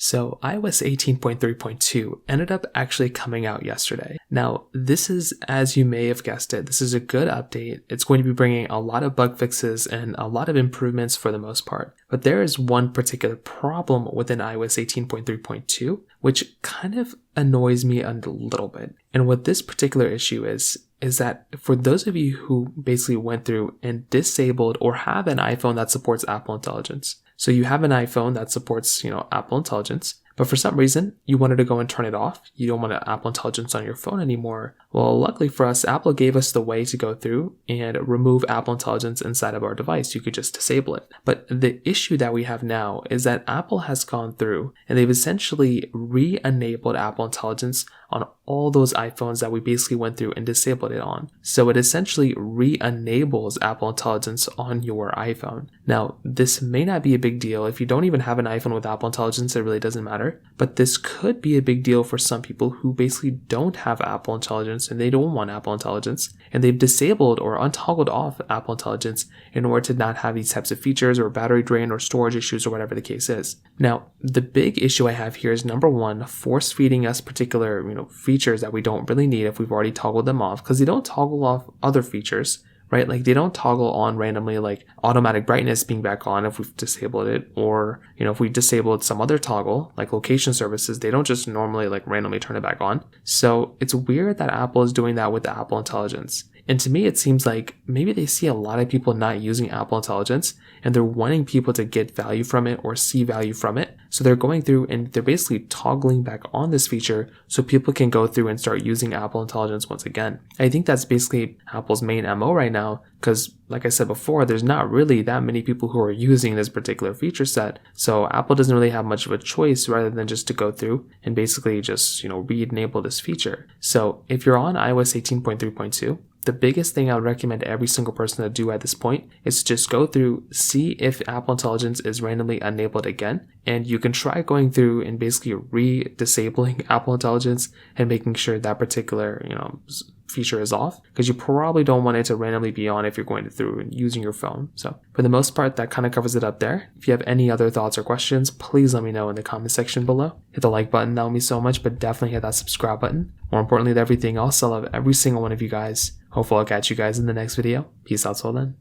So iOS 18.3.2 ended up actually coming out yesterday. Now, this is, as you may have guessed it, this is a good update. It's going to be bringing a lot of bug fixes and a lot of improvements for the most part. But there is one particular problem within iOS 18.3.2, which kind of annoys me a little bit. And what this particular issue is that for those of you who basically went through and disabled or have an iPhone that supports Apple Intelligence. So you have an iPhone that supports, Apple Intelligence, but for some reason you wanted to go and turn it off. You don't want Apple Intelligence on your phone anymore. Well, luckily for us, Apple gave us the way to go through and remove Apple Intelligence inside of our device. You could just disable it. But the issue that we have now is that Apple has gone through and they've essentially re-enabled Apple Intelligence on all those iPhones that we basically went through and disabled it on. So it essentially re-enables Apple Intelligence on your iPhone. Now, this may not be a big deal. If you don't even have an iPhone with Apple Intelligence, it really doesn't matter. But this could be a big deal for some people who basically don't have Apple Intelligence and they don't want Apple Intelligence, and they've disabled or untoggled off Apple Intelligence in order to not have these types of features or battery drain or storage issues or whatever the case is. Now, the big issue I have here is number one, force feeding us particular, features that we don't really need if we've already toggled them off, because they don't toggle off other features, right? Like they don't toggle on randomly, like automatic brightness being back on if we've disabled it, or, if we disabled some other toggle, like location services, they don't just normally like randomly turn it back on. So it's weird that Apple is doing that with the Apple Intelligence. And to me, it seems like maybe they see a lot of people not using Apple Intelligence and they're wanting people to get value from it or see value from it. So they're going through and they're basically toggling back on this feature so people can go through and start using Apple Intelligence once again. I think that's basically Apple's main MO right now because, like I said before, there's not really that many people who are using this particular feature set. So Apple doesn't really have much of a choice rather than just to go through and basically just, re-enable this feature. So if you're on iOS 18.3.2, the biggest thing I would recommend every single person to do at this point is to just go through, see if Apple Intelligence is randomly enabled again, and you can try going through and basically re-disabling Apple Intelligence and making sure that particular, feature is off, because you probably don't want it to randomly be on if you're going through and using your phone. So for the most part, that kind of covers it up there. If you have any other thoughts or questions, please let me know in the comment section below. Hit the like button, that would mean so much, but definitely hit that subscribe button. More importantly than everything else, I love every single one of you guys. Hopefully I'll catch you guys in the next video. Peace out till then.